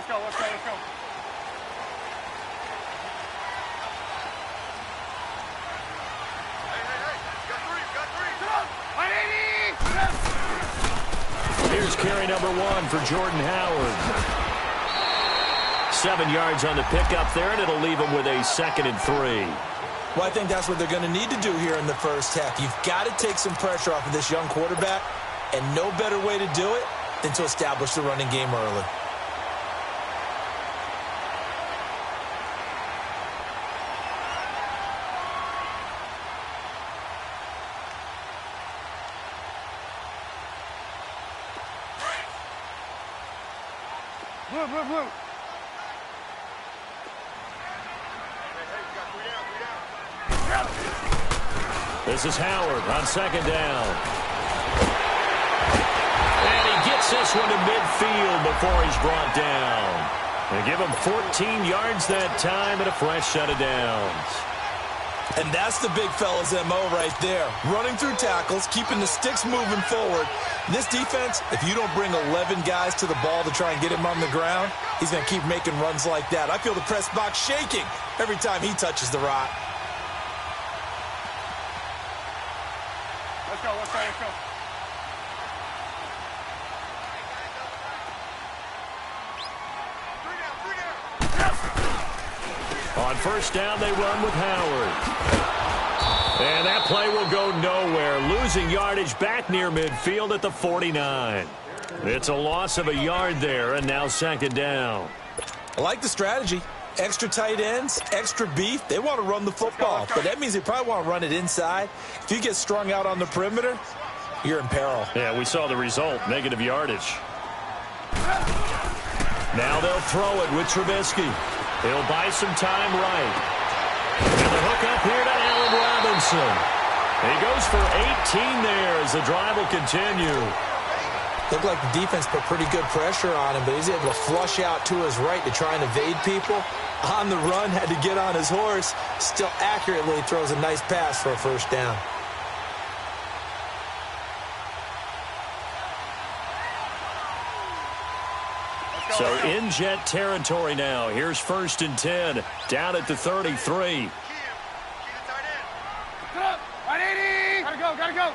Let's go, let's go, let's go. Here's carry number 1 for Jordan Howard. 7 yards on the pickup there, and it'll leave him with a 2nd and 3. Well, I think that's what they're going to need to do here in the first half. You've got to take some pressure off of this young quarterback, and no better way to do it than to establish the running game early. Blue, blue, blue. This is Howard on 2nd down. And he gets this one to midfield before he's brought down. They give him 14 yards that time and a fresh set of downs. And that's the big fella's MO right there. Running through tackles, keeping the sticks moving forward. This defense, if you don't bring 11 guys to the ball to try and get him on the ground, he's going to keep making runs like that. I feel the press box shaking every time he touches the rock. Let's go, let's go, let's go. On 1st down, they run with Howard. And that play will go nowhere. Losing yardage back near midfield at the 49. It's a loss of a yard there, and now 2nd down. I like the strategy. Extra tight ends, extra beef. They want to run the football, but that means they probably want to run it inside. If you get strung out on the perimeter, you're in peril. Yeah, we saw the result, negative yardage. Now they'll throw it with Trubisky. He'll buy some time right. And the hook up here to Allen Robinson. He goes for 18 there as the drive will continue. Looked like the defense put pretty good pressure on him, but he's able to flush out to his right to try and evade people. On the run, had to get on his horse. Still accurately throws a nice pass for a 1st down. So in Jet territory now. Here's 1st and 10. Down at the 33. Gotta go, gotta go.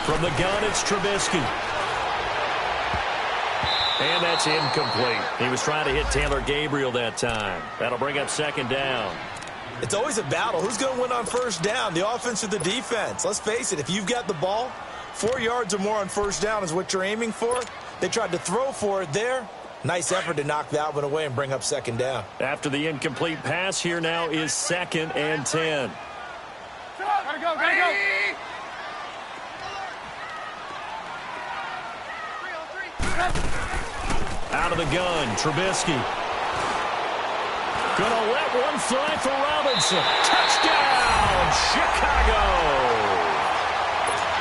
From the gun, it's Trubisky. And that's incomplete. He was trying to hit Taylor Gabriel that time. That'll bring up 2nd down. It's always a battle. Who's going to win on 1st down, the offense or the defense? Let's face it, if you've got the ball, 4 yards or more on 1st down is what you're aiming for. They tried to throw for it there. Nice effort to knock that one away and bring up 2nd down. After the incomplete pass, here now is 2nd and 10. Gotta go, gotta go. Out of the gun, Trubisky. Gonna let one fly for Robinson. Touchdown, Chicago!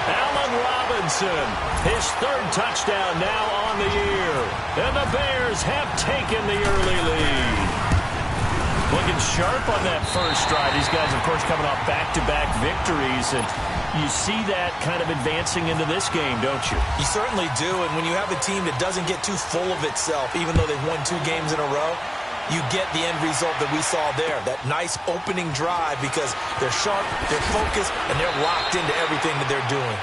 Allen Robinson, his 3rd touchdown now on the year. And the Bears have taken the early lead. Looking sharp on that first drive. These guys, of course, coming off back-to-back victories. And you see that kind of advancing into this game, don't you? You certainly do. And when you have a team that doesn't get too full of itself, even though they've won 2 games in a row, you get the end result that we saw there. That nice opening drive because they're sharp, they're focused, and they're locked into everything that they're doing.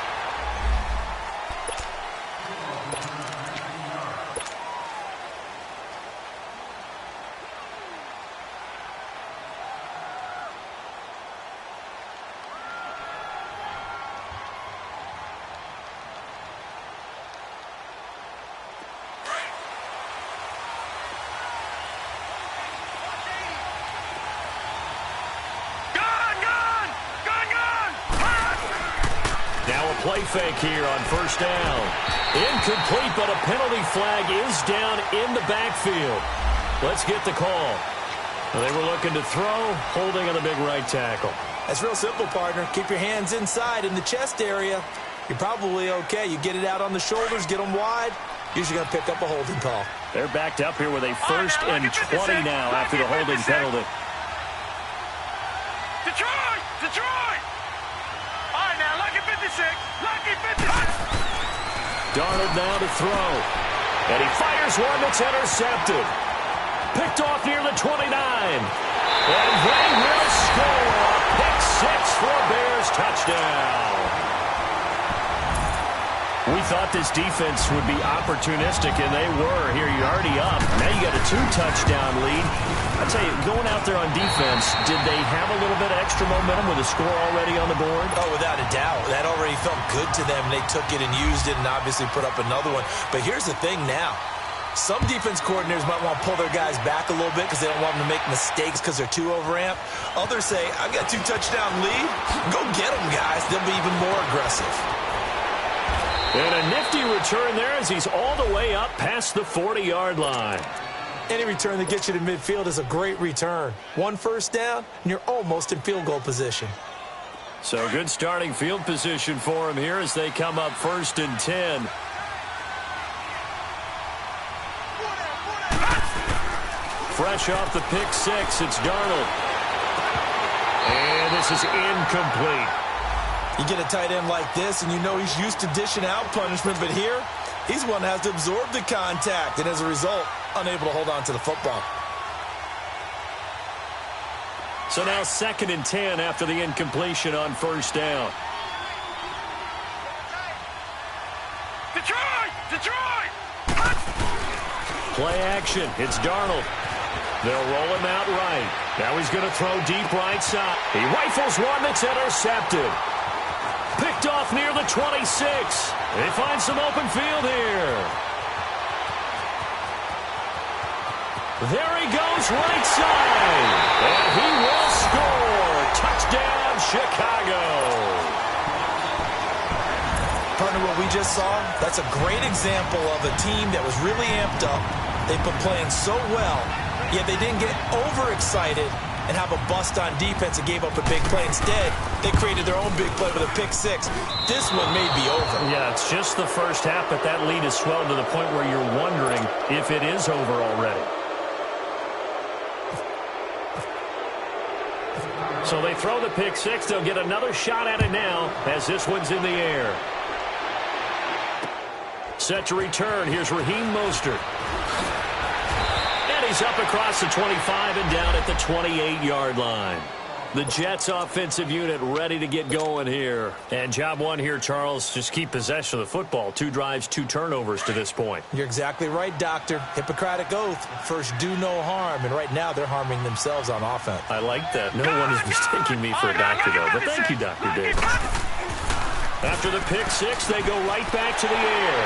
Play fake here on 1st down. Incomplete, but a penalty flag is down in the backfield. Let's get the call. They were looking to throw, holding on the big right tackle. That's real simple, partner. Keep your hands inside in the chest area. You're probably okay. You get it out on the shoulders, get them wide. Usually going to pick up a holding call. They're backed up here with a 1st and 20 now after the holding penalty. Darnold now to throw. And he fires one that's intercepted. Picked off near the 29. And they will score a pick six for a Bears touchdown. We thought this defense would be opportunistic, and they were. Here, you're already up. Now you got a 2-touchdown lead. I tell you, going out there on defense, did they have a little bit of extra momentum with a score already on the board? Oh, without a doubt. That already felt good to them. They took it and used it and obviously put up another one. But here's the thing now. Some defense coordinators might want to pull their guys back a little bit because they don't want them to make mistakes because they're too overamped. Others say, I've got a 2-touchdown lead. Go get them, guys. They'll be even more aggressive. And a nifty return there as he's all the way up past the 40-yard line. Any return that gets you to midfield is a great return. 1 first down, and you're almost in field goal position. So good starting field position for him here as they come up 1st and 10. Fresh off the pick six, it's Darnold. And this is incomplete. You get a tight end like this, and you know he's used to dishing out punishment, but here, he's one that has to absorb the contact, and as a result, unable to hold on to the football. So now 2nd and 10 after the incompletion on 1st down. Detroit! Play action. It's Darnold. They'll roll him out right. Now he's going to throw deep right side. He rifles one that's intercepted. Picked off near the 26. They find some open field here. There he goes right side. And he will score. Touchdown, Chicago. Partner, what we just saw, that's a great example of a team that was really amped up. They've been playing so well, yet they didn't get overexcited and have a bust on defense and gave up a big play. Instead, they created their own big play with a pick six. This one may be over. Yeah, it's just the first half, but that lead has swelled to the point where you're wondering if it is over already. So they throw the pick six. They'll get another shot at it now as this one's in the air. Set to return. Here's Raheem Mostert. And he's up across the 25 and down at the 28-yard line. The Jets offensive unit ready to get going here. And job one here, Charles, just keep possession of the football. 2 drives, 2 turnovers to this point. You're exactly right, Doctor. Hippocratic oath. First, do no harm. And right now, they're harming themselves on offense. I like that. No one is mistaking me for a doctor, though. But thank you, Dr. Davis. After the pick six, they go right back to the air.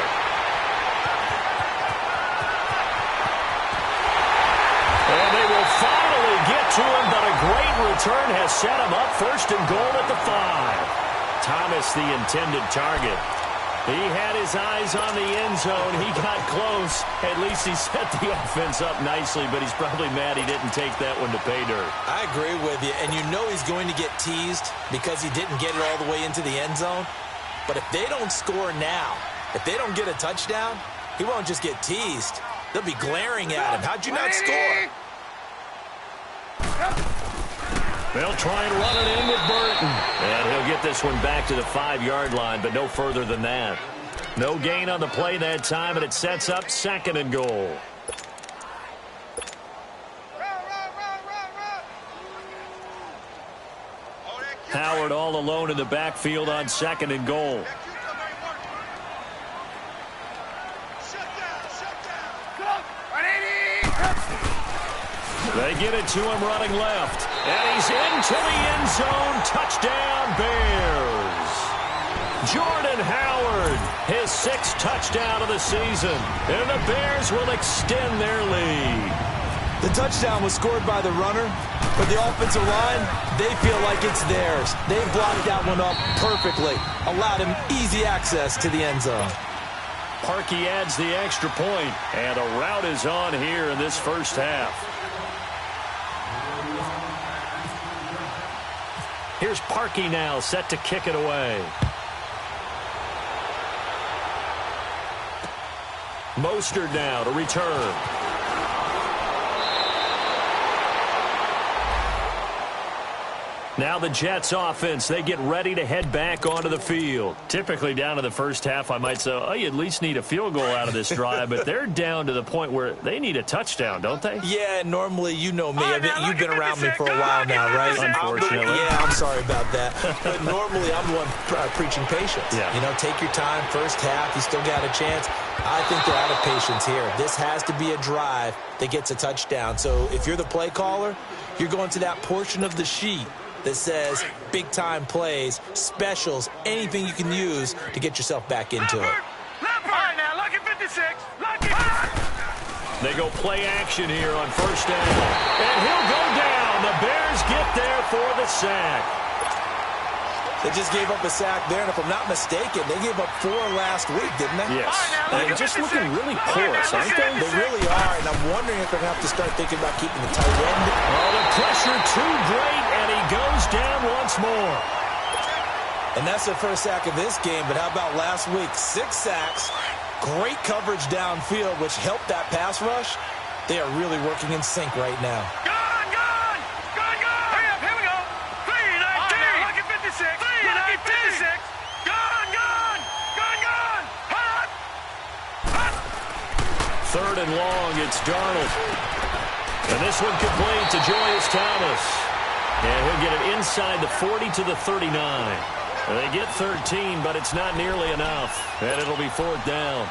And they will finally get to him, but a great return has set him up 1st and goal at the 5. Thomas, the intended target. He had his eyes on the end zone. He got close. At least he set the offense up nicely, but he's probably mad he didn't take that one to pay dirt. I agree with you, and you know he's going to get teased because he didn't get it all the way into the end zone. But if they don't score now, if they don't get a touchdown, he won't just get teased. They'll be glaring at him. How'd you not score? They'll try and run it in with Burton. And he'll get this one back to the 5-yard line, but no further than that. No gain on the play that time, and it sets up 2nd and goal. Howard all alone in the backfield on 2nd and goal. They get it to him running left. And he's into the end zone. Touchdown, Bears. Jordan Howard, his 6th touchdown of the season. And the Bears will extend their lead. The touchdown was scored by the runner, but the offensive line, they feel like it's theirs. They blocked that one up perfectly, allowed him easy access to the end zone. Parkey adds the extra point, and a rout is on here in this first half. Here's Parkey now, set to kick it away. Mostert now to return. Now the Jets offense, they get ready to head back onto the field. Typically down to the first half, I might say, oh, you at least need a field goal out of this drive, but they're down to the point where they need a touchdown, don't they? Yeah, normally, you know me. You've been around me for a while now, right? Unfortunately. Yeah, I'm sorry about that. But normally, I'm the one preaching patience. Yeah. You know, take your time, first half, you still got a chance. I think they're out of patience here. This has to be a drive that gets a touchdown. So if you're the play caller, you're going to that portion of the sheet that says big-time plays, specials, anything you can use to get yourself back into it. Right now, lucky 56. Lucky. They go play action here on first down. And he'll go down. The Bears get there for the sack. They just gave up a sack there, and if I'm not mistaken, they gave up 4 last week, didn't they? Yes. And they're just looking really porous, aren't they? They really are, and I'm wondering if they're going to have to start thinking about keeping the tight end. Oh, the pressure too great, and he goes down once more. And that's their first sack of this game, but how about last week? 6 sacks, great coverage downfield, which helped that pass rush. They are really working in sync right now. Third and long, it's Darnold. And this one complete to Julius Thomas. And he'll get it inside the 40 to the 39. They get 13, but it's not nearly enough. And it'll be 4th down.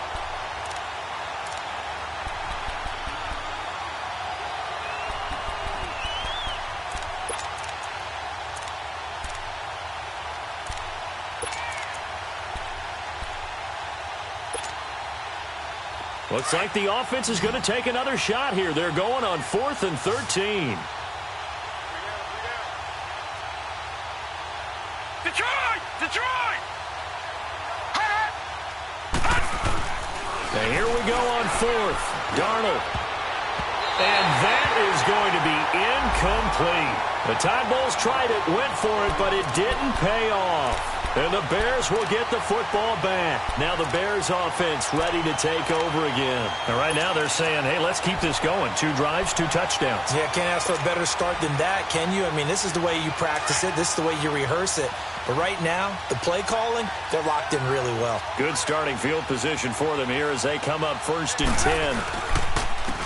Looks like the offense is going to take another shot here. They're going on 4th and 13. Detroit! And here we go on 4th. Darnold. And that is going to be incomplete. The Tide Bulls tried it, went for it, but it didn't pay off. And the Bears will get the football back. Now the Bears offense ready to take over again. And right now they're saying, hey, let's keep this going. 2 drives, 2 touchdowns. Yeah, can't ask for a better start than that, can you? I mean, this is the way you practice it. This is the way you rehearse it. But right now, the play calling, they're locked in really well. Good starting field position for them here as they come up 1st and 10.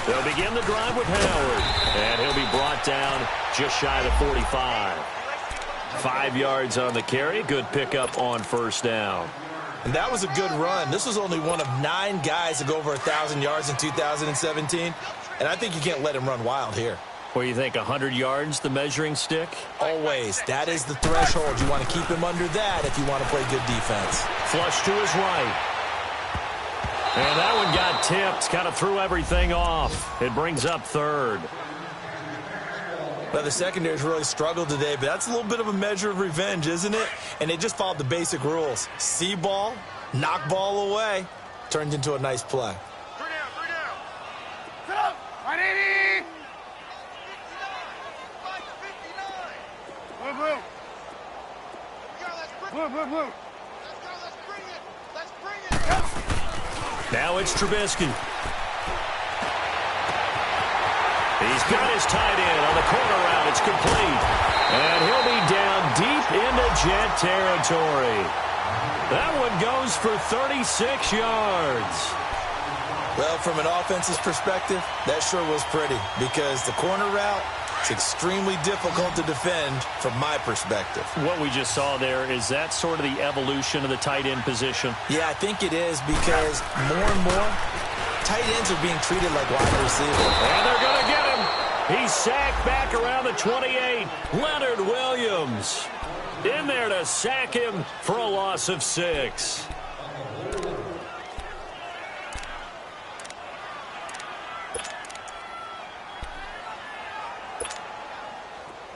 They'll begin the drive with Howard. And he'll be brought down just shy of the 45. 5 yards on the carry. Good pickup on 1st down. And that was a good run. This was only one of 9 guys to go over 1,000 yards in 2017. And I think you can't let him run wild here. What do you think, 100 yards, the measuring stick? Always. That is the threshold. You want to keep him under that if you want to play good defense. Flush to his right. And that one got tipped. Kind of threw everything off. It brings up 3rd. Well, the secondary's really struggled today, but that's a little bit of a measure of revenge, isn't it? And they just followed the basic rules. See ball, knock ball away. Turned into a nice play. 3 down. Sit up. 180. Blue. Let's bring it. Now it's Trubisky. He's got his tight end on the corner route. It's complete. And he'll be down deep into Jet territory. That one goes for 36 yards. Well, from an offense's perspective, that sure was pretty because the corner route is extremely difficult to defend from my perspective. What we just saw there, is that sort of the evolution of the tight end position? Yeah, I think it is because more and more tight ends are being treated like wide receivers. And they're going to get him. He's sacked back around the 28. Leonard Williams in there to sack him for a loss of 6.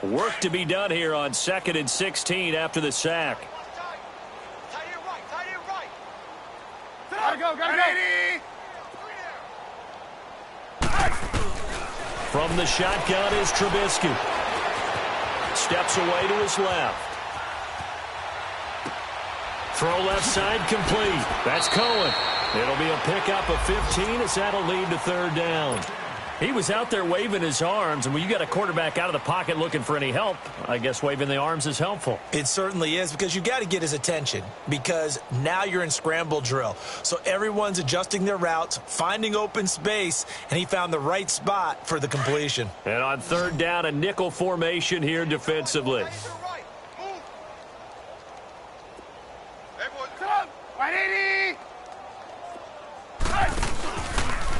Work to be done here on 2nd and 16 after the sack. Tight end right. Gotta go. From the shotgun is Trubisky. Steps away to his left. Throw left side complete. That's Cohen. It'll be a pickup of 15 as that'll lead to 3rd down. He was out there waving his arms, and when you got a quarterback out of the pocket looking for any help, I guess waving the arms is helpful. It certainly is, because you got to get his attention, because now you're in scramble drill. So everyone's adjusting their routes, finding open space, and he found the right spot for the completion. And on third down, a nickel formation here defensively.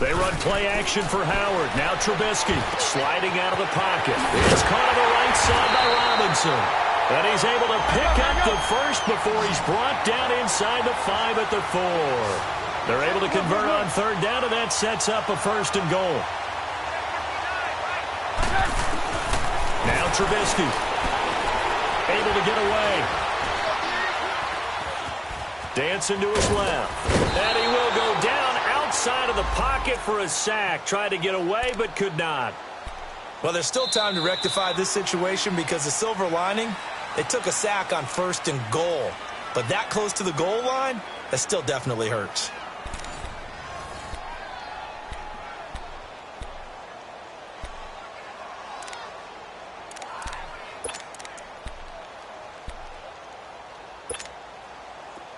They run play action for Howard. Now Trubisky sliding out of the pocket. It's caught on the right side by Robinson. And he's able to pick up the first before he's brought down inside the 5 at the 4. They're able to convert on third down, and that sets up a 1st and goal. Now Trubisky able to get away. Dancing to his left. And he will go down outside of the pocket for a sack. Tried to get away, but could not. Well, there's still time to rectify this situation, because the silver lining, they took a sack on 1st and goal. But that close to the goal line, that still definitely hurts.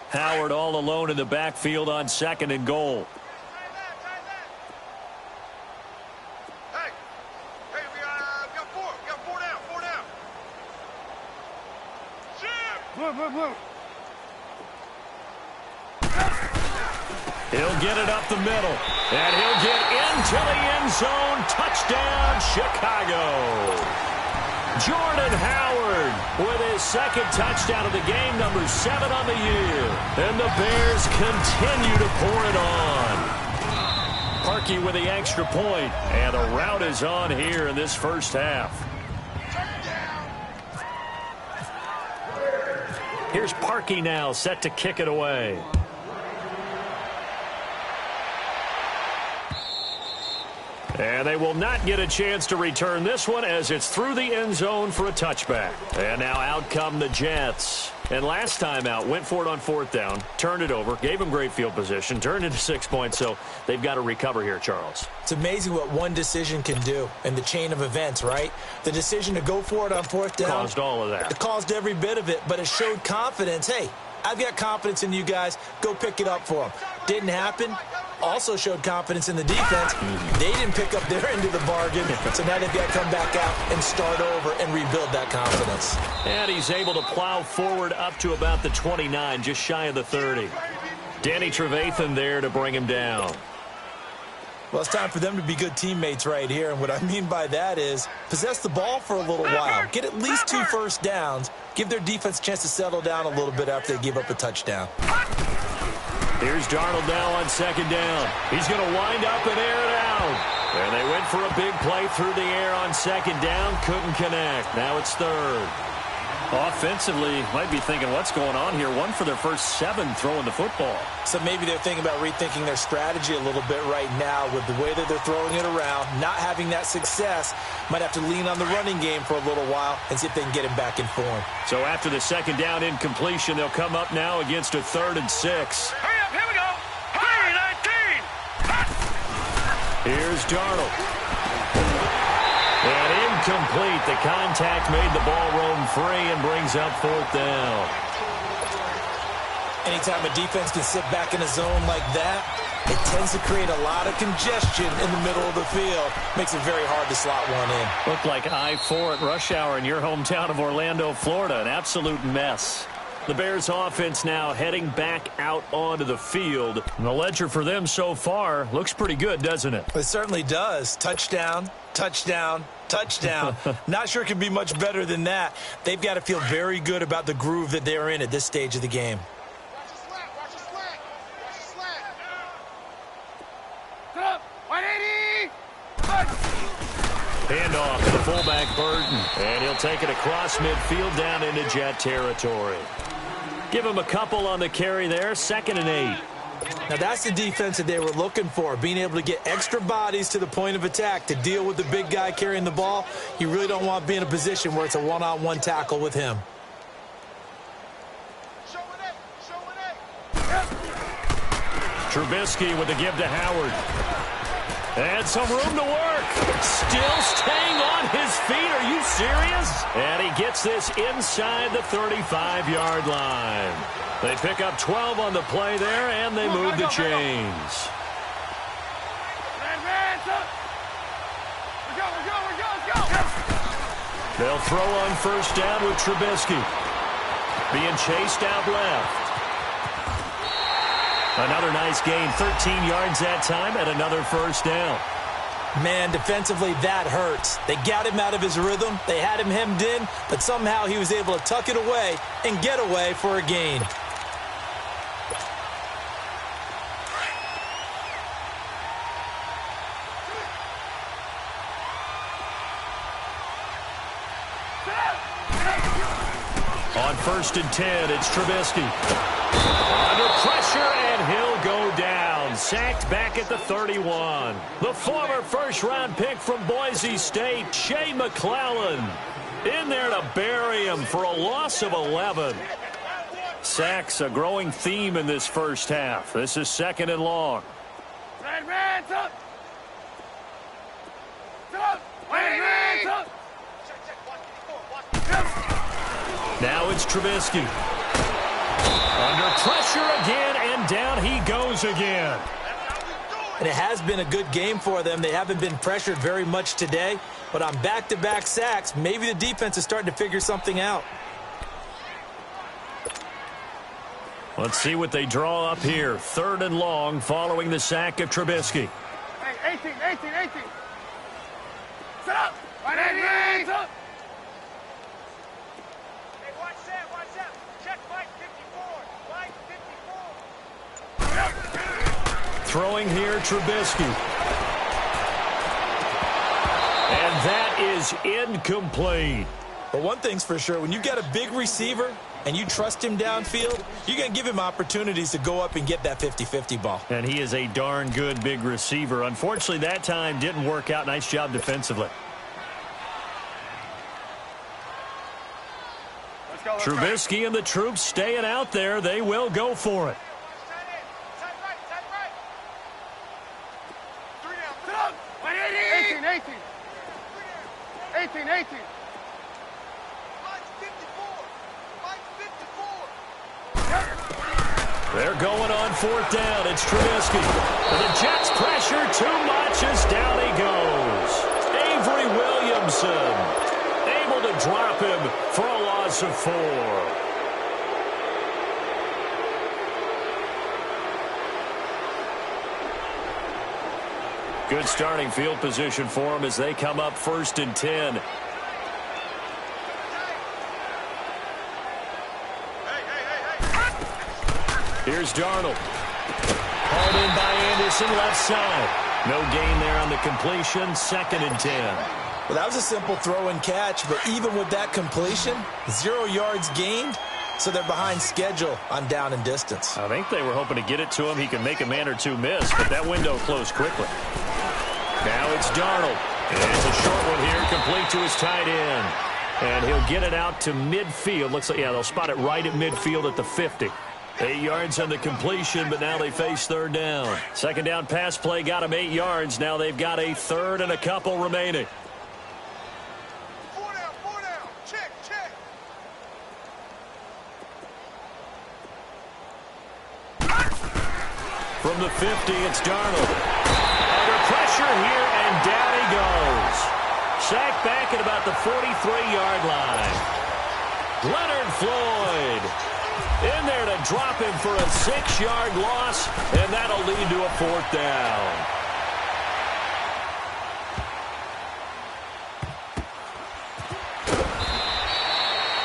Howard all alone in the backfield on 2nd and goal. Hey, we got 4. We got 4 down. 4 down. Jim! Blue. He'll get it up the middle. And he'll get into the end zone. Touchdown, Chicago. Jordan Howard with his 2nd touchdown of the game, number 7 on the year. And the Bears continue to pour it on. Parkey with the extra point, and the rout is on here in this first half. Here's Parkey now, set to kick it away. And they will not get a chance to return this one, as it's through the end zone for a touchback. And now out come the Jets. And last time out, went for it on 4th down, turned it over, gave them great field position, turned into 6 points, so they've got to recover here, Charles. It's amazing what one decision can do in the chain of events, right? The decision to go for it on 4th down caused all of that. It caused every bit of it, but it showed confidence. Hey, I've got confidence in you guys. Go pick it up for them. Didn't happen. Also showed confidence in the defense. They didn't pick up their end of the bargain, so now they've got to come back out and start over and rebuild that confidence. And he's able to plow forward up to about the 29, just shy of the 30. Danny Trevathan there to bring him down. Well, it's time for them to be good teammates right here, and what I mean by that is possess the ball for a little while, get at least 2 first downs, give their defense a chance to settle down a little bit after they give up a touchdown. Here's Darnold now on 2nd down. He's going to wind up and air it out. And they went for a big play through the air on 2nd down. Couldn't connect. Now it's 3rd. Offensively, might be thinking, what's going on here? 1 for their first 7 throwing the football. So maybe they're thinking about rethinking their strategy a little bit right now with the way that they're throwing it around. Not having that success, might have to lean on the running game for a little while and see if they can get him back in form. So after the 2nd down incompletion, they'll come up now against a 3rd and 6. Hurry up, here we go. 19. Here's Darnold. And incomplete. The contact made the ball roam free and brings up 4th down. Anytime a defense can sit back in a zone like that, it tends to create a lot of congestion in the middle of the field. Makes it very hard to slot one in. Looked like I-4 at rush hour in your hometown of Orlando, Florida. An absolute mess. The Bears offense now heading back out onto the field. And the ledger for them so far looks pretty good, doesn't it? It certainly does. Touchdown, touchdown, touchdown. Not sure it can be much better than that. They've got to feel very good about the groove that they're in at this stage of the game. Watch the slant, watch the slant. Watch the slant. Sit up. 180. Handoff to the fullback, Burton. And he'll take it across midfield down into Jet territory. Give him a couple on the carry there. 2nd and 8. Now that's the defense that they were looking for, being able to get extra bodies to the point of attack to deal with the big guy carrying the ball. You really don't want to be in a position where it's a one-on-one tackle with him. Trubisky with the give to Howard. And some room to work. Still staying on his feet. Are you serious? And he gets this inside the 35-yard line. They pick up 12 on the play there, and they move the chains. They'll throw on first down with Trubisky. Being chased out left. Another nice gain, 13 yards that time, and another first down. Man, defensively, that hurts. They got him out of his rhythm. They had him hemmed in, but somehow he was able to tuck it away and get away for a gain. On first and 10, it's Trubisky. Under pressure, and he'll go down. Sacked back at the 31. The former first-round pick from Boise State, Shea McClellan, in there to bury him for a loss of 11. Sacks, a growing theme in this first half. This is second and long. Now it's Trubisky. Under pressure again, and down he goes again. And it has been a good game for them. They haven't been pressured very much today, but on back-to-back sacks, maybe the defense is starting to figure something out. Let's see what they draw up here. Third and long following the sack of Trubisky. Hey, 18. Set up. Hands up. Hey, watch that. Check Mike 54. Throwing here, Trubisky. And that is incomplete. But one thing's for sure, when you've got a big receiver and you trust him downfield, you're going to give him opportunities to go up and get that 50-50 ball. And he is a darn good big receiver. Unfortunately, that time didn't work out. Nice job defensively. Trubisky and the troops staying out there. They will go for it. They're going on fourth down. It's Trubisky. And the Jets pressure too much as down he goes. Avery Williamson able to drop him for a loss of 4. Good starting field position for them as they come up first and 10. Here's Darnold. Hauled in by Anderson, left side. No gain there on the completion, second and 10. Well, that was a simple throw and catch, but even with that completion, 0 yards gained, so they're behind schedule on down and distance. I think they were hoping to get it to him. He can make a man or two miss, but that window closed quickly. Now it's Darnold. And it's a short one here, complete to his tight end. And he'll get it out to midfield. Looks like, yeah, they'll spot it right at midfield at the 50. 8 yards on the completion, but now they face third down. Second down pass play got them 8 yards. Now they've got a third and a couple remaining. 4 down. Check. From the 50, it's Darnold. Under pressure here, and down he goes. Sacked back at about the 43-yard line. Leonard Floyd in there to drop him for a 6-yard loss, and that'll lead to a fourth down.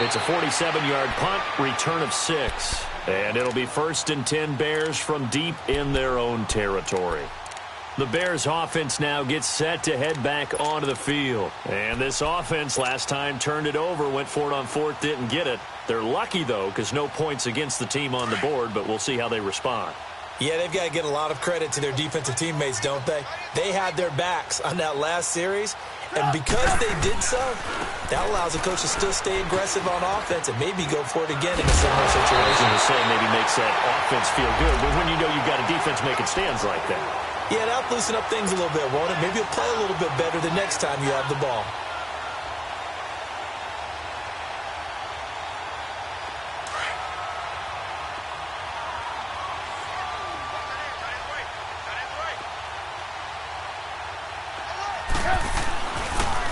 It's a 47-yard punt, return of 6. And it'll be first and 10 Bears from deep in their own territory. The Bears offense now gets set to head back onto the field. And this offense last time turned it over, went for it on fourth, didn't get it. They're lucky, though, because no points against the team on the board, but we'll see how they respond. Yeah, they've got to get a lot of credit to their defensive teammates, don't they? They had their backs on that last series, and because they did so, that allows the coach to still stay aggressive on offense and maybe go for it again in a similar situation. I was going to say maybe makes that offense feel good, but when you know you've got a defense making stands like that. Yeah, that'll loosen up things a little bit, won't it? Maybe you'll play a little bit better the next time you have the ball.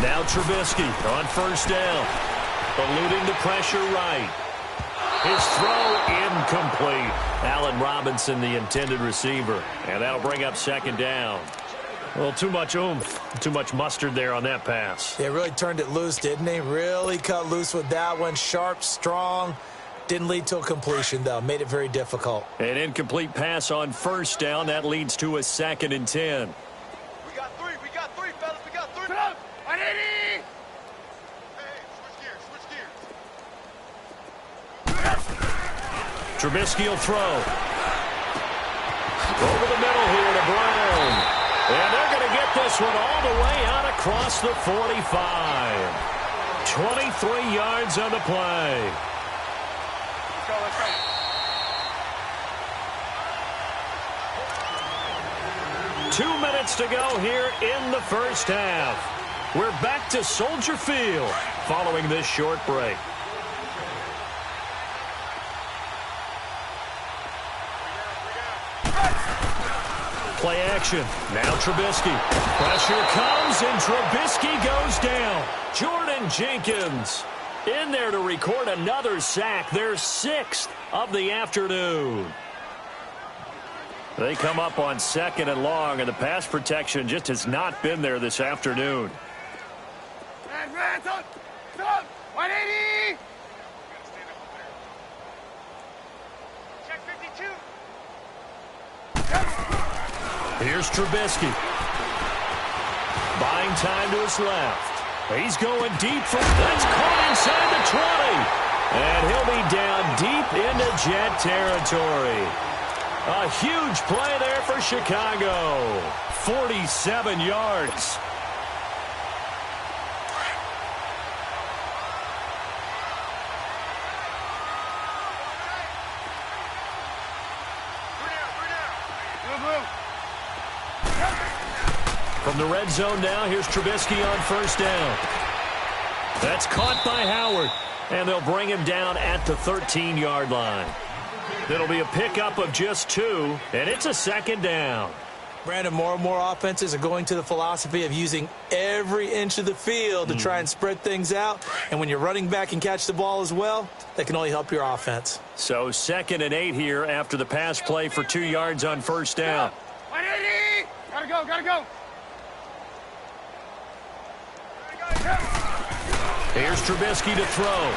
Now Trubisky on first down. Eluding the pressure right. His throw incomplete. Allen Robinson, the intended receiver. And that'll bring up second down. Well, too much oomph, too much mustard there on that pass. They really turned it loose, didn't they? Really cut loose with that one. Sharp, strong. Didn't lead to a completion, though. Made it very difficult. An incomplete pass on first down. That leads to a 2nd and 10. We got three, fellas. We got three. Hey, switch gears. Trubisky will throw. Over the middle here to Brown. And they're going to get this one all the way out across the 45. 23 yards on the play. Let's go. 2 minutes to go here in the first half. We're back to Soldier Field following this short break. Play action. Now Trubisky. Pressure comes, and Trubisky goes down. Jordan Jenkins in there to record another sack. Their 6th of the afternoon. They come up on 2nd and long, and the pass protection just has not been there this afternoon. 180! Check 52. Here's Trubisky. Buying time to his left. He's going deep for... That's caught inside the 20. And he'll be down deep into Jet territory. A huge play there for Chicago. 47 yards. From the red zone now, here's Trubisky on first down. That's caught by Howard, and they'll bring him down at the 13-yard line. It'll be a pickup of just 2, and it's a 2nd down. Brandon, more and more offenses are going to the philosophy of using every inch of the field to try and spread things out. And when you're running back and catch the ball as well, that can only help your offense. So 2nd and 8 here after the pass play for 2 yards on first down. 180! Gotta go! Here's Trubisky to throw.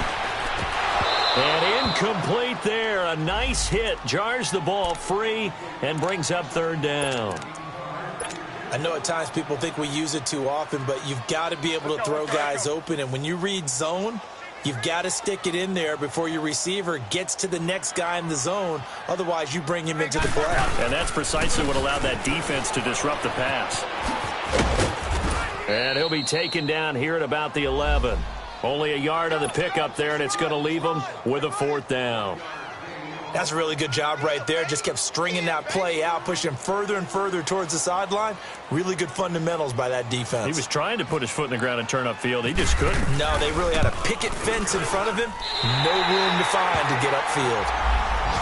And incomplete there. A nice hit. Jars the ball free and brings up 3rd down. I know at times people think we use it too often, but you've got to be able to throw guys open. And when you read zone, you've got to stick it in there before your receiver gets to the next guy in the zone. Otherwise, you bring him into the play. And that's precisely what allowed that defense to disrupt the pass. And he'll be taken down here at about the 11. Only a yard on the pickup there, and it's going to leave him with a 4th down. That's a really good job right there. Just kept stringing that play out, pushing him further and further towards the sideline. Really good fundamentals by that defense. He was trying to put his foot in the ground and turn upfield. He just couldn't. No, they really had a picket fence in front of him. No room to find to get upfield.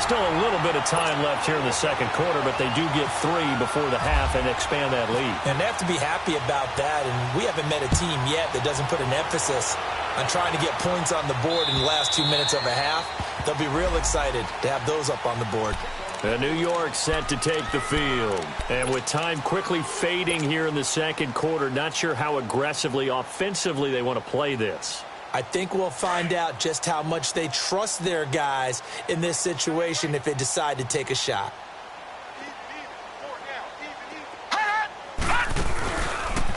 Still a little bit of time left here in the 2nd quarter, but they do get 3 before the half and expand that lead. And they have to be happy about that, and we haven't met a team yet that doesn't put an emphasis on trying to get points on the board in the last 2 minutes of a half. They'll be real excited to have those up on the board. And New York set to take the field. And with time quickly fading here in the 2nd quarter, not sure how aggressively, offensively they want to play this. I think we'll find out just how much they trust their guys in this situation if they decide to take a shot.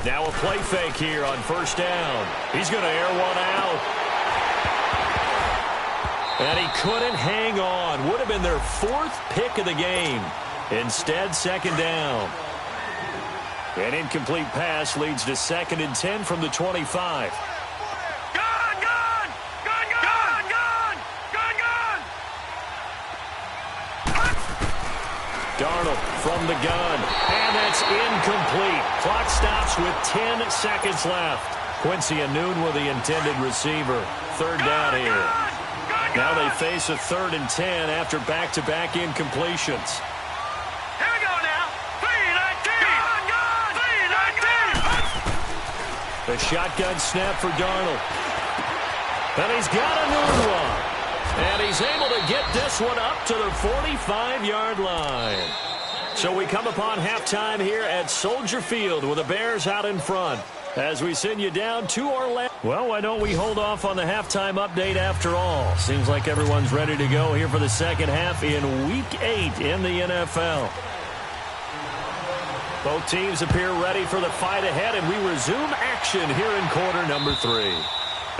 Now a play fake here on first down. He's going to air one out. And he couldn't hang on. Would have been their 4th pick of the game. Instead, 2nd down. An incomplete pass leads to 2nd and 10 from the 25. Darnold from the gun. And that's It's incomplete. Clock stops with 10 seconds left. Quincy Anoon with the intended receiver. Third down here. Now they face a 3rd and 10 after back-to-back incompletions. Here we go now. 3-19. 3-19. The shotgun snap for Darnold. And he's got a new one. And he's able to get this one up to the 45-yard line. So we come upon halftime here at Soldier Field with the Bears out in front. As we send you down to our left. Well, why don't we hold off on the halftime update after all? Seems like everyone's ready to go here for the second half in Week 8 in the NFL. Both teams appear ready for the fight ahead, and we resume action here in quarter number 3.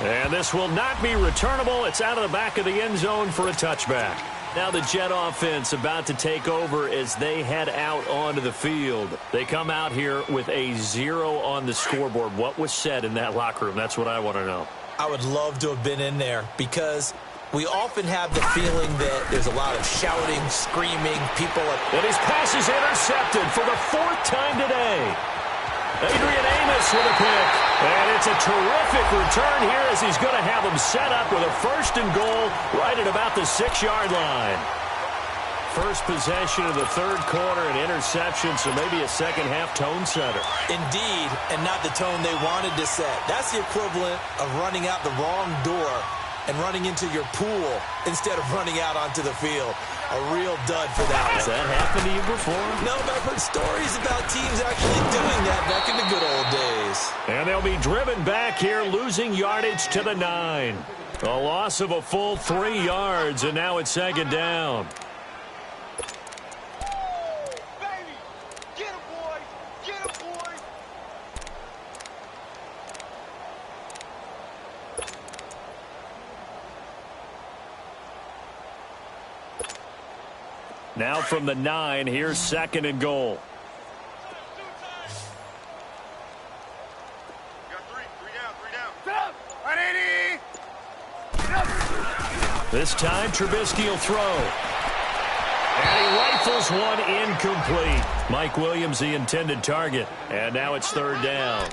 And this will not be returnable. It's out of the back of the end zone for a touchback. Now the Jet offense about to take over as they head out onto the field. They come out here with a 0 on the scoreboard. What was said in that locker room? That's what I want to know. I would love to have been in there because we often have the feeling that there's a lot of shouting, screaming, people. And his pass is intercepted for the 4th time today. Adrian Amos with a pick. And it's a terrific return here as he's going to have them set up with a 1st and goal right at about the 6-yard line. First possession of the 3rd quarter, an interception, so maybe a second-half tone setter. Indeed, and not the tone they wanted to set. That's the equivalent of running out the wrong door and running into your pool instead of running out onto the field. A real dud for that one. Has that happened to you before? No, but I've heard stories about teams actually doing that back in the good old days. And they'll be driven back here, losing yardage to the 9. A loss of a full 3 yards, and now it's 2nd down. Baby, get him, boys. Get him, boys. Now from the 9, here's 2nd and goal. Got 3 down. 180. This time, Trubisky will throw. And he rifles one incomplete. Mike Williams, the intended target. And now it's 3rd down.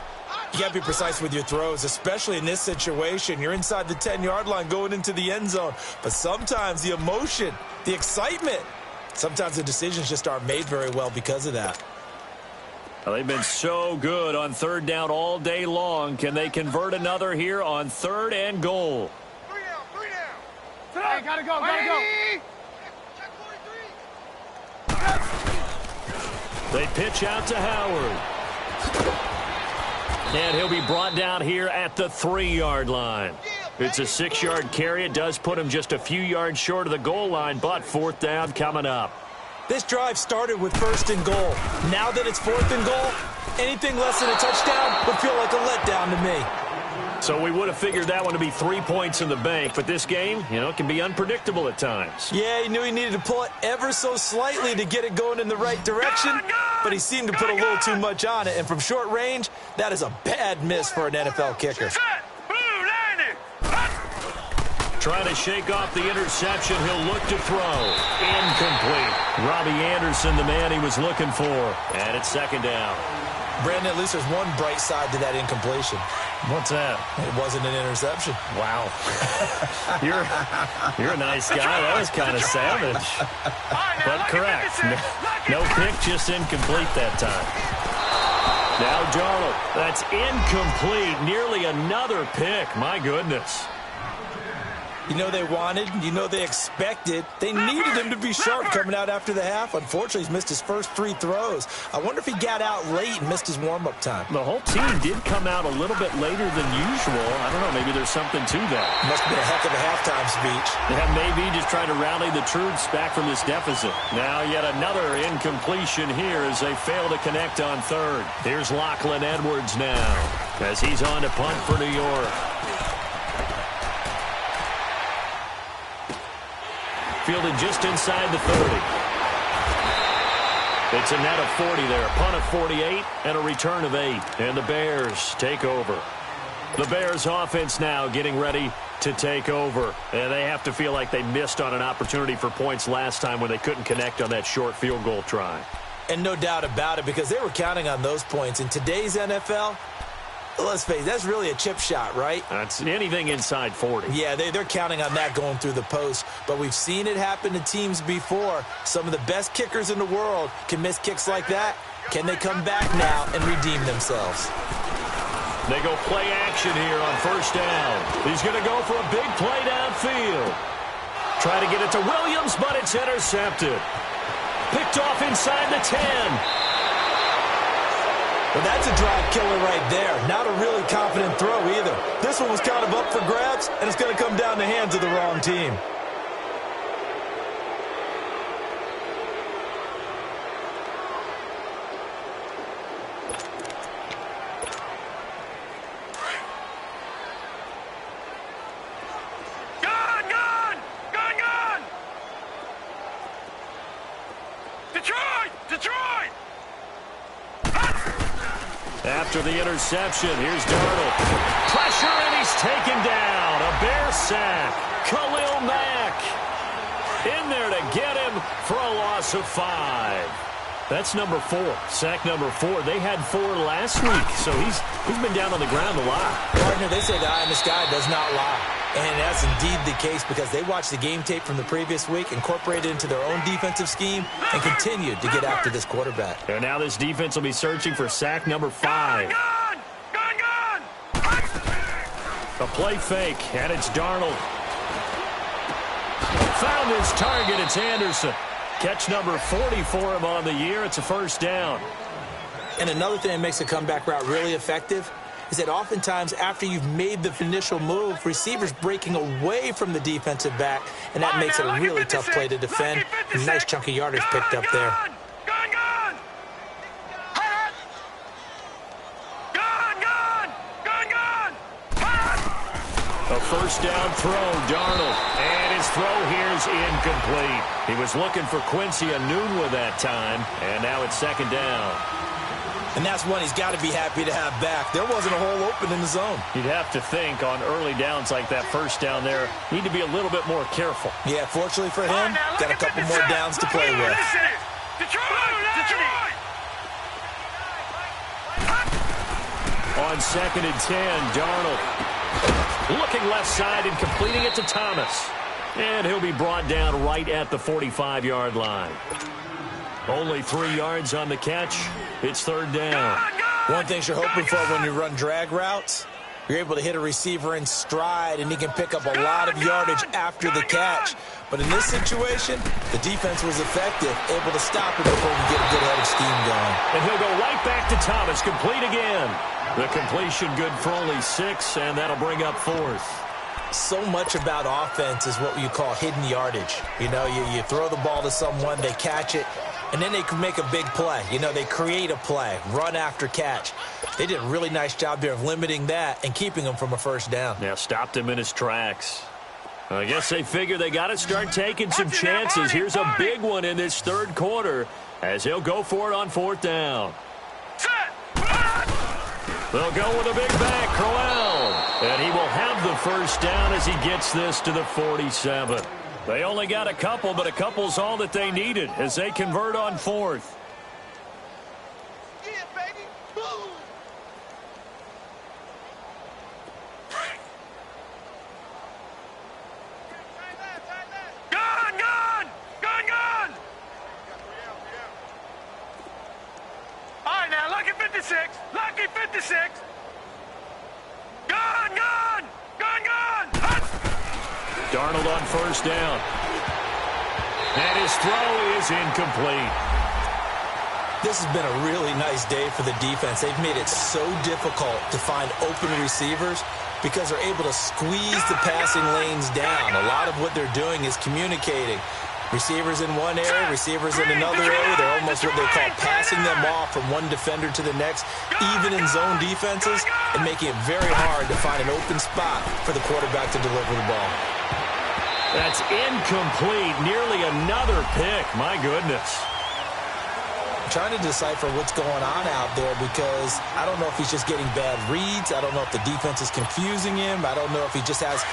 You got to be precise with your throws, especially in this situation. You're inside the 10-yard line going into the end zone. But sometimes the emotion, the excitement, sometimes the decisions just aren't made very well because of that. Well, they've been so good on 3rd down all day long. Can they convert another here on 3rd and goal? 3 down. 3 down. Hey, gotta go, gotta go. Check 43. They pitch out to Howard. And he'll be brought down here at the 3-yard line. It's a 6-yard carry. It does put him just a few yards short of the goal line, but 4th down coming up. This drive started with 1st and goal. Now that it's 4th and goal, anything less than a touchdown would feel like a letdown to me. So we would have figured that one to be 3 points in the bank, but this game, it can be unpredictable at times. Yeah, he knew he needed to pull it ever so slightly to get it going in the right direction, but he seemed to put a little too much on it, and from short range, that is a bad miss for an NFL kicker. Trying to shake off the interception. He'll look to throw. Incomplete. Robbie Anderson, the man he was looking for. And it's 2nd down. Brandon, at least there's one bright side to that incompletion. What's that? It wasn't an interception. Wow. You're a nice guy. That was kind of savage. But correct. No pick, just incomplete that time. Now Darnold. That's incomplete. Nearly another pick. My goodness. You know they wanted, you know they expected. They needed him to be sharp coming out after the half. Unfortunately, he's missed his first 3 throws. I wonder if he got out late and missed his warm-up time. The whole team did come out a little bit later than usual. I don't know, maybe there's something to that. Must have been a heck of a halftime speech. Yeah, maybe just trying to rally the troops back from this deficit. Now yet another incompletion here as they fail to connect on 3rd. Here's Lachlan Edwards now as he's on to punt for New York. Fielded just inside the 30. It's a net of 40 there. A punt of 48 and a return of 8. And the Bears take over. The Bears offense now getting ready to take over. And they have to feel like they missed on an opportunity for points last time when they couldn't connect on that short field goal try. And no doubt about it, because they were counting on those points. In today's NFL, let's face it, that's really a chip shot, right? That's anything inside 40. Yeah, they're counting on that going through the post. But we've seen it happen to teams before. Some of the best kickers in the world can miss kicks like that. Can they come back now and redeem themselves? They go play action here on first down. He's going to go for a big play downfield. Try to get it to Williams, but it's intercepted. Picked off inside the 10. Well, that's a drive killer right there. Not a really confident throw either. This one was kind of up for grabs, and it's going to come down the hands of the wrong team. After the interception, here's Darnold. Pressure, and he's taken down. A Bear sack. Khalil Mack in there to get him for a loss of 5. That's number 4. Sack number 4. They had 4 last week, so he's been down on the ground a lot. Partner, they say the eye in the sky does not lie. And that's indeed the case because they watched the game tape from the previous week, incorporated it into their own defensive scheme, and continued to get after this quarterback. And now this defense will be searching for sack number 5. A play fake, and it's Darnold. Found his target, it's Anderson. Catch number 40 for him on the year. It's a first down. And another thing that makes the comeback route really effective is that oftentimes after you've made the initial move, receivers breaking away from the defensive back, and that makes it a really tough play to defend. A nice chunk of yardage picked up there. A first down throw, Darnold. And his throw here is incomplete. He was looking for Quincy Enunwa that time, and now it's second down. And that's one he's got to be happy to have back. There wasn't a hole open in the zone. You'd have to think on early downs like that first down there, need to be a little bit more careful. Yeah, fortunately for him, got a couple more downs to play with. On second and 10, Darnold looking left side and completing it to Thomas. And he'll be brought down right at the 45-yard line. Only 3 yards on the catch. It's third down. One thing you're hoping for when you run drag routes, you're able to hit a receiver in stride, and he can pick up a lot of yardage after the catch. But in this situation, the defense was effective, able to stop it before we get a good head of steam going. And he'll go right back to Thomas, complete again. The completion good for only 6, and that'll bring up 4th. So much about offense is what you call hidden yardage. You know, you throw the ball to someone, they catch it, and then they can make a big play. You know, they create a play, run after catch. They did a really nice job there of limiting that and keeping him from a first down. Yeah, stopped him in his tracks. I guess they figure they got to start taking some chances. Here's a big one in this third quarter as he'll go for it on 4th down. They'll go with a big back, Crowell. And he will have the first down as he gets this to the 47. They only got a couple, but a couple's all that they needed as they convert on 4th. Yeah, baby. Boom. Gun! All right, now, lucky 56. Lucky 56. Gun! Darnold on first down. And his throw is incomplete. This has been a really nice day for the defense. They've made it so difficult to find open receivers because they're able to squeeze the passing lanes down. A lot of what they're doing is communicating. Receivers in one area, receivers in another area. They're almost what they call passing them off from one defender to the next, even in zone defenses, and making it very hard to find an open spot for the quarterback to deliver the ball. That's incomplete. Nearly another pick. My goodness. trying to decipher what's going on out there because I don't know if he's just getting bad reads. I don't know if the defense is confusing him. I don't know if he just has,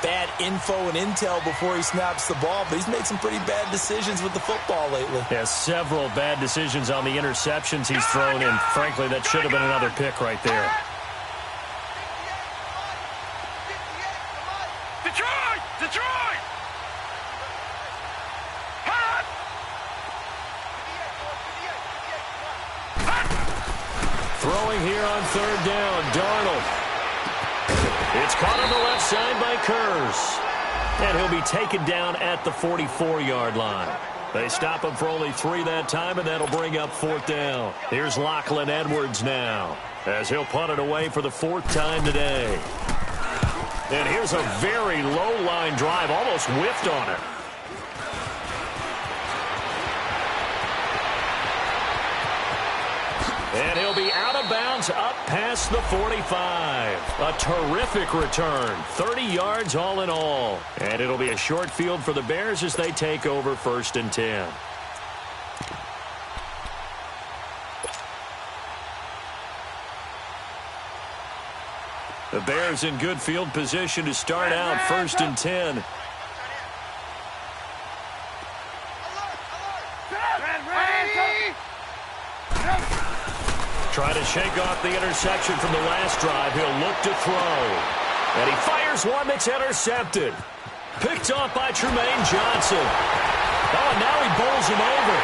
bad info and intel before he snaps the ball. But he's made some pretty bad decisions with the football lately. Yeah, several bad decisions on the interceptions he's thrown in. Frankly, that should have been another pick right there. Detroit! Detroit! Hot! Throwing here on third down, Darnold. It's caught on the left side by Kurz. And he'll be taken down at the 44-yard line. They stop him for only 3 that time, and that'll bring up 4th down. Here's Lachlan Edwards now, as he'll punt it away for the 4th time today. And here's a very low-line drive, almost whiffed on it. And he'll be out of bounds up past the 45. A terrific return. 30 yards all in all. And it'll be a short field for the Bears as they take over 1st and 10. The Bears in good field position to start out 1st and 10. Try to shake off the interception from the last drive. He'll look to throw. And he fires one that's intercepted. Picked off by Tremaine Johnson. Oh, and now he bowls him over.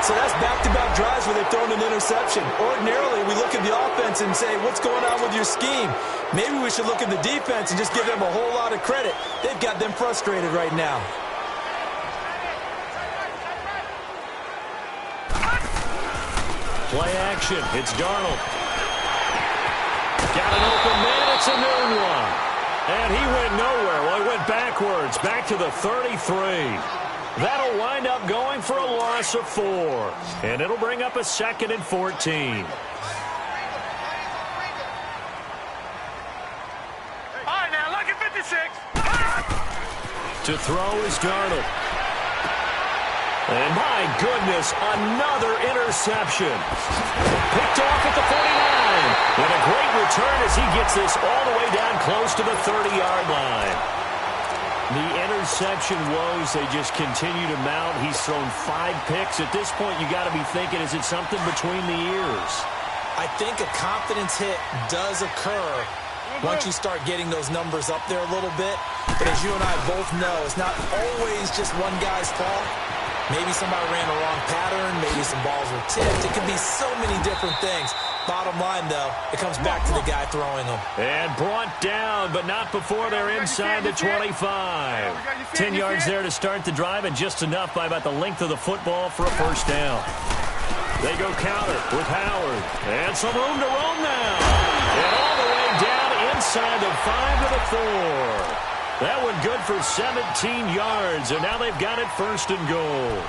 So that's back-to-back drives where they've thrown an interception. Ordinarily, we look at the offense and say, what's going on with your scheme? Maybe we should look at the defense and just give them a whole lot of credit. They've got them frustrated right now. Play action. It's Darnold. Got an open man. It's a new one. And he went nowhere. Well, he went backwards. Back to the 33. That'll wind up going for a loss of 4. And it'll bring up a 2nd and 14. All right, now, look at 56. To throw is Darnold. And my goodness, another interception. Picked off at the 49. And a great return as he gets this all the way down close to the 30-yard line. The interception woes, they just continue to mount. He's thrown 5 picks. At this point, you got to be thinking, is it something between the ears? I think a confidence hit does occur once you start getting those numbers up there a little bit. But as you and I both know, it's not always just one guy's fault. Maybe somebody ran a wrong pattern. Maybe some balls were tipped. It could be so many different things. Bottom line, though, it comes back to the guy throwing them. And brought down, but not before they're inside the 25. 10 yards there to start the drive, and just enough by about the length of the football for a 1st down. They go counter with Howard. And some room to roam now. And all the way down inside the 5 to the 4. That one good for 17 yards, and now they've got it 1st and goal.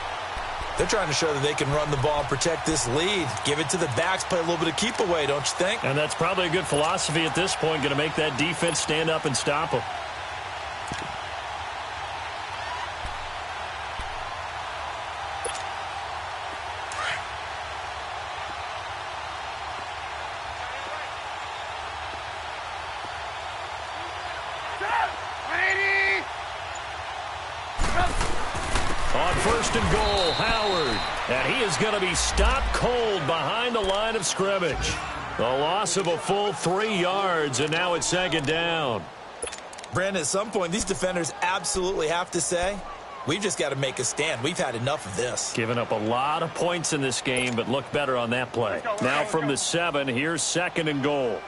They're trying to show that they can run the ball and protect this lead. Give it to the backs, play a little bit of keep away, don't you think? And that's probably a good philosophy at this point, going to make that defense stand up and stop them. On 1st and goal, Howard. And he is going to be stopped cold behind the line of scrimmage. The loss of a full 3 yards, and now it's 2nd down. Brandon, at some point, these defenders absolutely have to say, we've just got to make a stand. We've had enough of this. Giving up a lot of points in this game, but look better on that play. Now from the 7, here's 2nd and goal.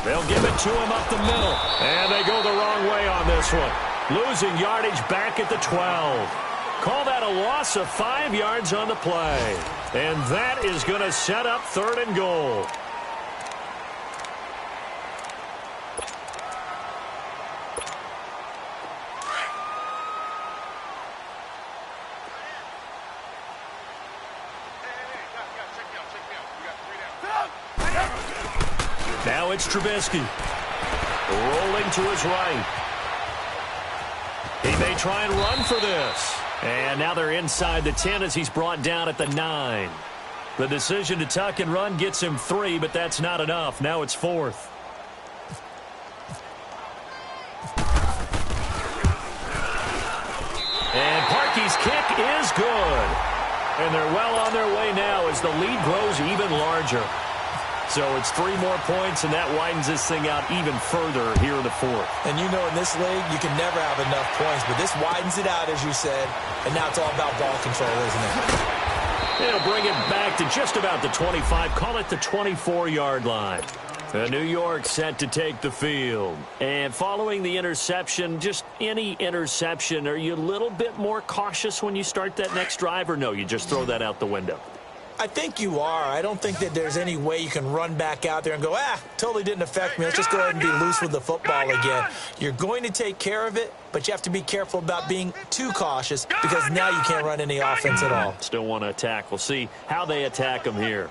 They'll give it to him up the middle. And they go the wrong way on this one. Losing yardage back at the 12. Call that a loss of 5 yards on the play. And that is going to set up 3rd and goal. Now it's Trubisky. Rolling to his right. He may try and run for this. And now they're inside the 10 as he's brought down at the 9. The decision to tuck and run gets him 3, but that's not enough. Now it's 4th. And Parkey's kick is good. And they're well on their way now as the lead grows even larger. So it's 3 more points, and that widens this thing out even further here in the 4th. And you know in this league, you can never have enough points, but this widens it out, as you said, and now it's all about ball control, isn't it? They'll bring it back to just about the 25, call it the 24-yard line. New York set to take the field. And following the interception, just any interception, are you a little bit more cautious when you start that next drive, or no, you just throw that out the window? I think you are. I don't think that there's any way you can run back out there and go, totally didn't affect me. Let's just go ahead and be loose with the football again. You're going to take care of it, but you have to be careful about being too cautious because now you can't run any offense at all. Still want to attack. We'll see how they attack them here.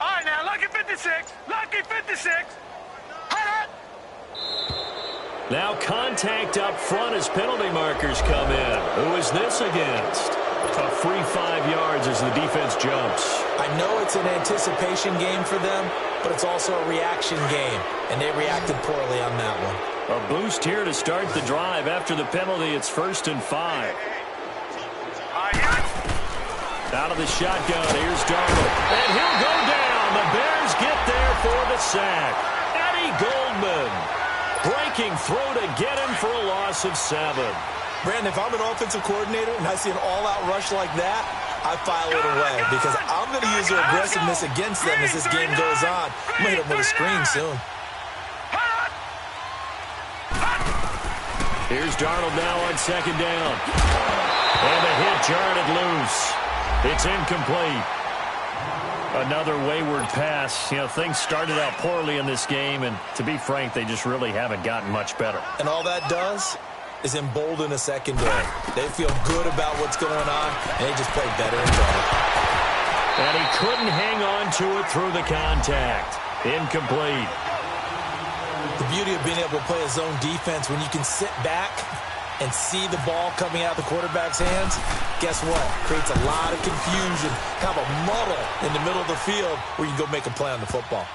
All right, now, lucky 56. Lucky 56. Now contact up front as penalty markers come in. Who is this against? A free 5 yards as the defense jumps. I know it's an anticipation game for them, but it's also a reaction game, and they reacted poorly on that one. A boost here to start the drive. After the penalty, it's 1st and 5. Out of the shotgun, here's Darnold. And he'll go down. The Bears get there for the sack. Eddie Goldman breaking through to get him for a loss of 7. Brandon, if I'm an offensive coordinator and I see an all-out rush like that, I file it away because I'm going to use their aggressiveness against them as this game goes on. I'm going to hit them with a screen soon. Here's Darnold now on 2nd down. And the hit jarred it loose. It's incomplete. Another wayward pass. You know, things started out poorly in this game, and to be frank, they just really haven't gotten much better. And all that does is embolden a secondary. They feel good about what's going on, and they just play better and better. And he couldn't hang on to it through the contact. Incomplete. The beauty of being able to play a zone defense when you can sit back and see the ball coming out of the quarterback's hands, guess what? Creates a lot of confusion, kind of a muddle in the middle of the field where you can go make a play on the football.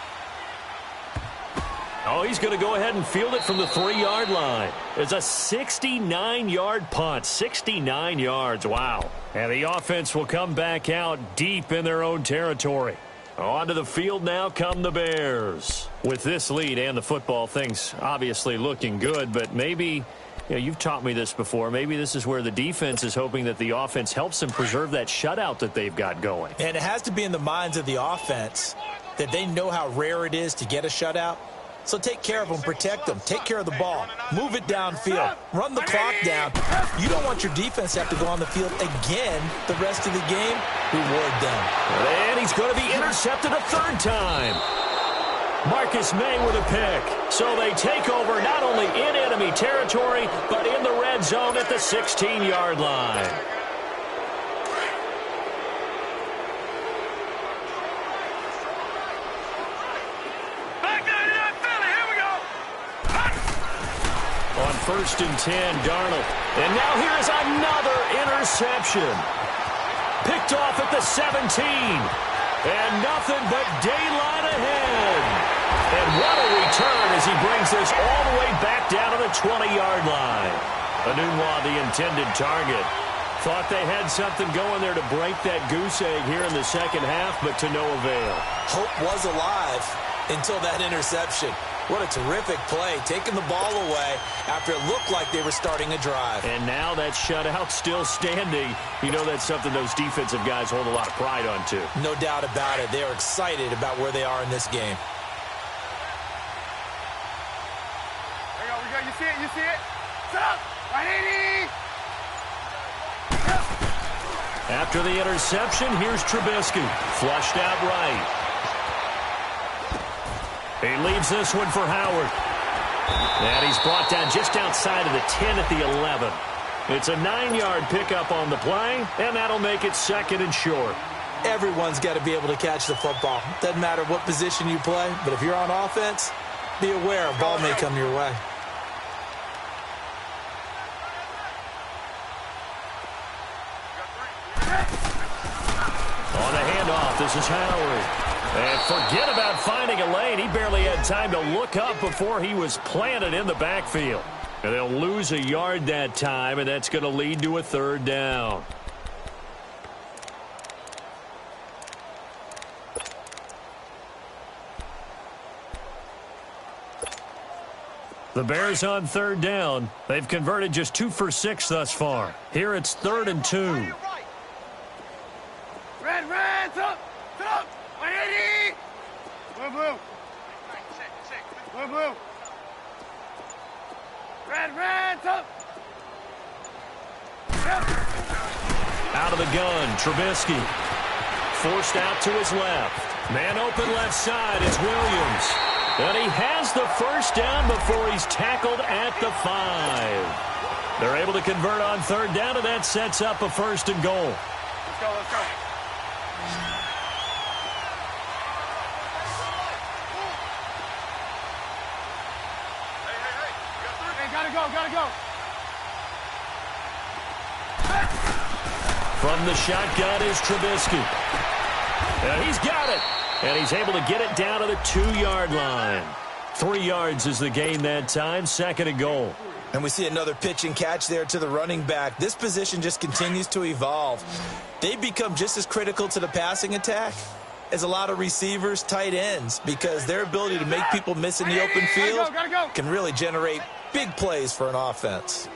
Oh, he's going to go ahead and field it from the 3-yard line. It's a 69-yard punt. 69 yards. Wow. And the offense will come back out deep in their own territory. Onto the field now come the Bears. With this lead and the football, things obviously looking good, but maybe, you know, you've taught me this before, maybe this is where the defense is hoping that the offense helps them preserve that shutout that they've got going. And it has to be in the minds of the offense that they know how rare it is to get a shutout. So take care of them, protect them, take care of the ball, move it downfield, run the clock down. You don't want your defense to have to go on the field again the rest of the game. Reward them. And he's going to be intercepted a 3rd time. Marcus May with a pick. So they take over not only in enemy territory, but in the red zone at the 16-yard line. On 1st and 10, Darnold. And now here is another interception. Picked off at the 17. And nothing but daylight ahead. And what a return as he brings this all the way back down to the 20-yard line. Anunwa, the intended target. Thought they had something going there to break that goose egg here in the second half, but to no avail. Hope was alive until that interception. What a terrific play, taking the ball away after it looked like they were starting a drive. And now that shutout still standing. You know that's something those defensive guys hold a lot of pride on, too. No doubt about it. They are excited about where they are in this game. There you go, you see it, you see it? Set up, right, After the interception, here's Trubisky. Flushed out right. He leaves this one for Howard. And he's brought down just outside of the 10 at the 11. It's a 9-yard pickup on the play, and that'll make it 2nd and short. Everyone's got to be able to catch the football. Doesn't matter what position you play, but if you're on offense, be aware a ball may come your way. On the handoff, this is Howard. And forget about finding a lane. He barely had time to look up before he was planted in the backfield. And they'll lose a yard that time, and that's going to lead to a third down. The Bears on third down. They've converted just 2 for 6 thus far. Here it's 3rd and 2. Red, up, 180. Blue. Blue. Red, up. Out of the gun, Trubisky. Forced out to his left. Man open left side, it's Williams. And he has the first down before he's tackled at the 5. They're able to convert on third down, and that sets up a 1st and goal. Let's go. Gotta go. From the shotgun is Trubisky. And he's got it. And he's able to get it down to the 2-yard line. 3 yards is the gain that time, 2nd and goal. And we see another pitch and catch there to the running back. This position just continues to evolve. They've become just as critical to the passing attack as a lot of receivers, tight ends, because their ability to make people miss in the open field can really generate big plays for an offense.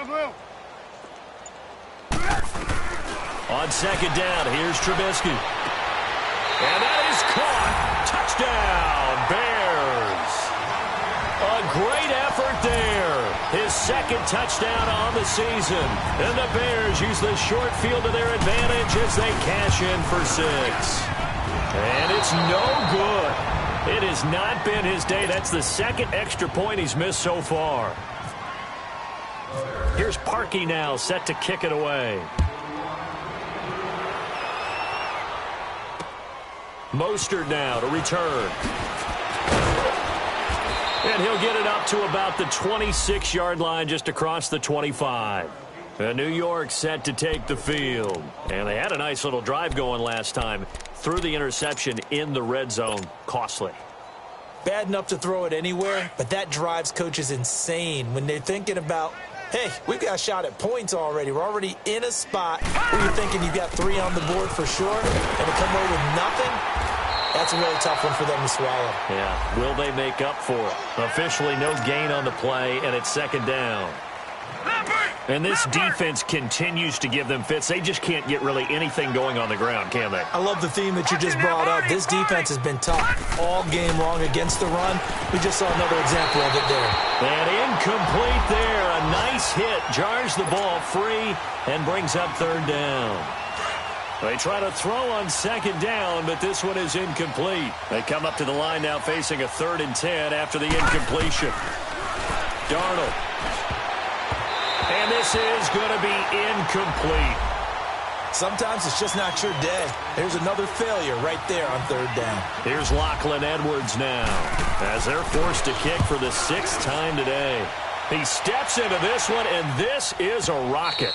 Blue. On 2nd down, here's Trubisky. And that is caught. Touchdown, Bears. A great effort there. His 2nd touchdown on the season. And the Bears use the short field to their advantage as they cash in for 6. And it's no good. It has not been his day. That's the 2nd extra point he's missed so far. Here's Parkey now, set to kick it away. Mostert now to return. And he'll get it up to about the 26-yard line, just across the 25. And New York set to take the field. And they had a nice little drive going last time. Threw the interception in the red zone. Costly. Bad enough to throw it anywhere, but that drives coaches insane when they're thinking about, hey, we've got a shot at points already. We're already in a spot where you're thinking you've got 3 on the board for sure, and to come away with nothing, that's a really tough one for them to swallow. Yeah, will they make up for it? Officially no gain on the play, and it's 2nd down. And this defense continues to give them fits. They just can't get really anything going on the ground, can they? I love the theme that you just brought up. This defense has been tough all game long against the run. We just saw another example of it there. And incomplete there. A nice hit. Jars the ball free and brings up 3rd down. They try to throw on 2nd down, but this one is incomplete. They come up to the line now facing a 3rd and 10 after the incompletion. Darnold. And this is going to be incomplete. Sometimes it's just not your day. There's another failure right there on 3rd down. Here's Lachlan Edwards now as they're forced to kick for the 6th time today. He steps into this one, and this is a rocket.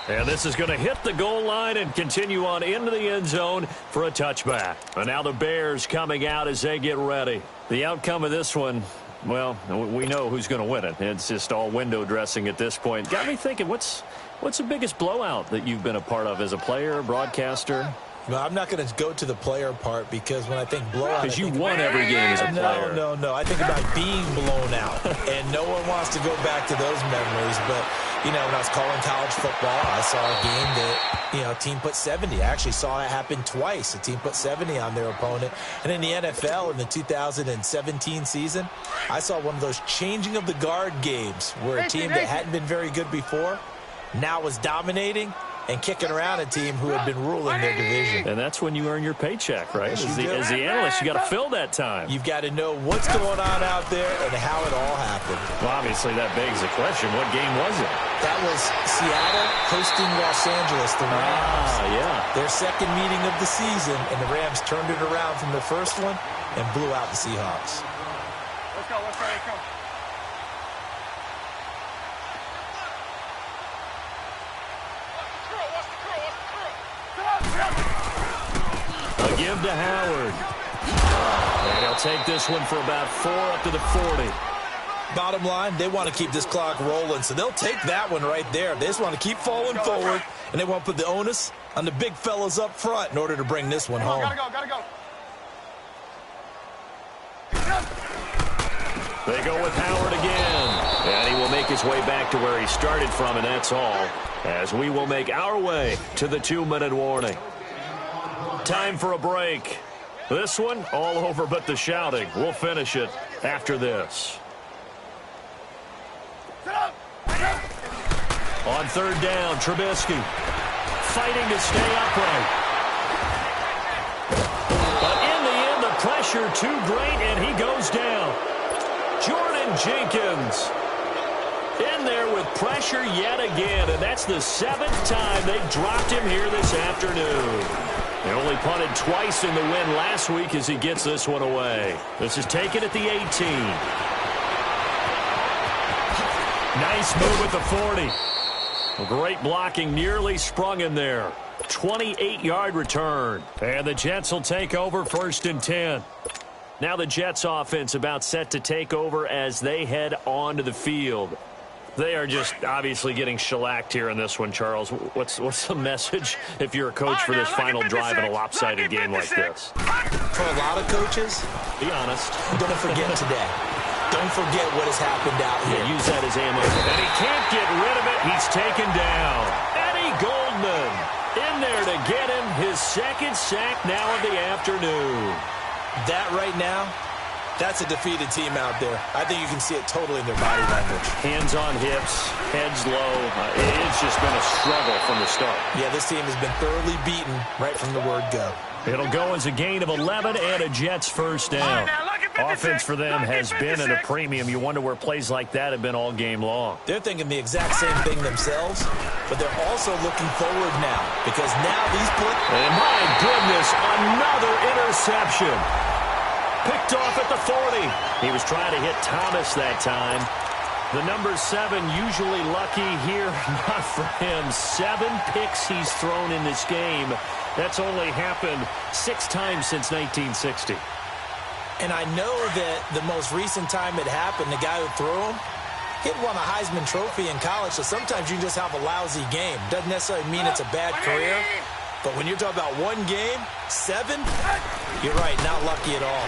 And this is going to hit the goal line and continue on into the end zone for a touchback. And now the Bears coming out as they get ready. The outcome of this one, well, we know who's going to win it. It's just all window dressing at this point. Got me thinking, what's the biggest blowout that you've been a part of as a player, broadcaster? No, I'm not going to go to the player part because when I think blowout... Because you won every game as a player. No. I think about being blown out. And no one wants to go back to those memories. But, you know, when I was calling college football, I saw a game that, you know, a team put 70. I actually saw it happen twice. A team put 70 on their opponent. And in the NFL, in the 2017 season, I saw one of those changing of the guard games where a team that hadn't been very good before now was dominating. and kicking around a team who had been ruling their division. And that's when you earn your paycheck, right? As the analyst, you got to fill that time. You've got to know what's going on out there and how it all happened. Well, obviously, that begs the question, what game was it? That was Seattle hosting Los Angeles, the Rams. Yeah. Their second meeting of the season, and the Rams turned it around from the first one and blew out the Seahawks. Let's go, let's go, let's go. A give to Howard. And he'll take this one for about 4 up to the 40. Bottom line, they want to keep this clock rolling, so they'll take that one right there. They just want to keep falling forward, and they want to put the onus on the big fellas up front in order to bring this one home. Gotta go, gotta go. They go with Howard again. And he will make his way back to where he started from, and that's all. As we will make our way to the 2-minute warning. Time for a break. This one, all over but the shouting. We'll finish it after this. On third down, Trubisky fighting to stay upright. But in the end, the pressure too great, and he goes down. Jordan Jenkins in there with pressure yet again, and that's the 7th time they've dropped him here this afternoon. They only punted twice in the win last week as he gets this one away. This is taken at the 18. Nice move at the 40. Great blocking, nearly sprung in there. 28-yard return. And the Jets will take over 1st and 10. Now the Jets offense about set to take over as they head onto the field. They are just obviously getting shellacked here in this one, Charles. What's the message if you're a coach for this final drive in a lopsided game like this? For a lot of coaches, be honest. Don't forget today. Don't forget what has happened out here. Yeah, use that as ammo. And he can't get rid of it. He's taken down. Eddie Goldman in there to get him his 2nd sack now of the afternoon. That right now, that's a defeated team out there. I think you can see it totally in their body language. Hands on hips, heads low. It's just been a struggle from the start. Yeah, this team has been thoroughly beaten right from the word go. It'll go as a gain of 11 and a Jets first down. Offense for them has been at a premium. You wonder where plays like that have been all game long. They're thinking the exact same thing themselves, but they're also looking forward now because now these plays... And my goodness, another interception. Picked off at the 40. He was trying to hit Thomas that time. The number 7 usually lucky here. Not for him. 7 picks he's thrown in this game. That's only happened 6 times since 1960. And I know that the most recent time it happened, the guy who threw him, he had won a Heisman Trophy in college, so sometimes you just have a lousy game. Doesn't necessarily mean it's a bad career. But when you're talking about one game, 7, you're right, not lucky at all.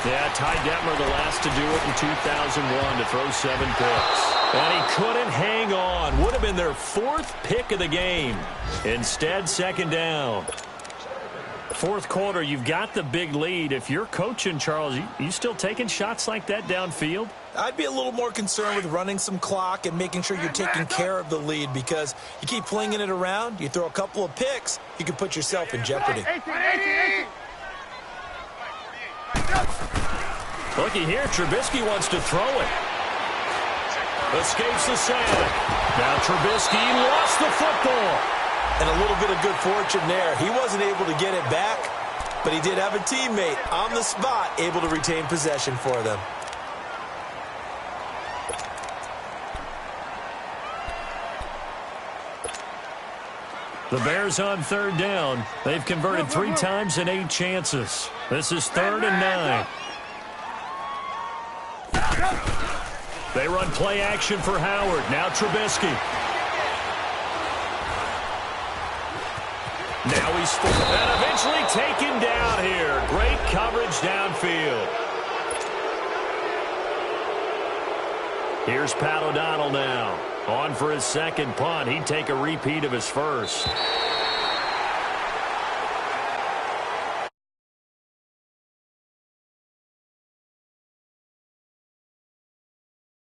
Yeah, Ty Detmer the last to do it in 2001 to throw 7 picks. And he couldn't hang on. Would have been their 4th pick of the game. Instead, 2nd down. 4th quarter, you've got the big lead. If you're coaching, Charles, you still taking shots like that downfield? I'd be a little more concerned with running some clock and making sure you're taking care of the lead because you keep flinging it around, you throw a couple of picks, you can put yourself in jeopardy. 18. Looky here, Trubisky wants to throw it. Escapes the sack. Now Trubisky lost the football. And a little bit of good fortune there. He wasn't able to get it back, but he did have a teammate on the spot able to retain possession for them. The Bears on 3rd down. They've converted 3 times in 8 chances. This is 3rd and 9. They run play action for Howard. Now Trubisky. Now he's full. And eventually taken down here. Great coverage downfield. Here's Pat O'Donnell now. On for his 2nd punt. He'd take a repeat of his first.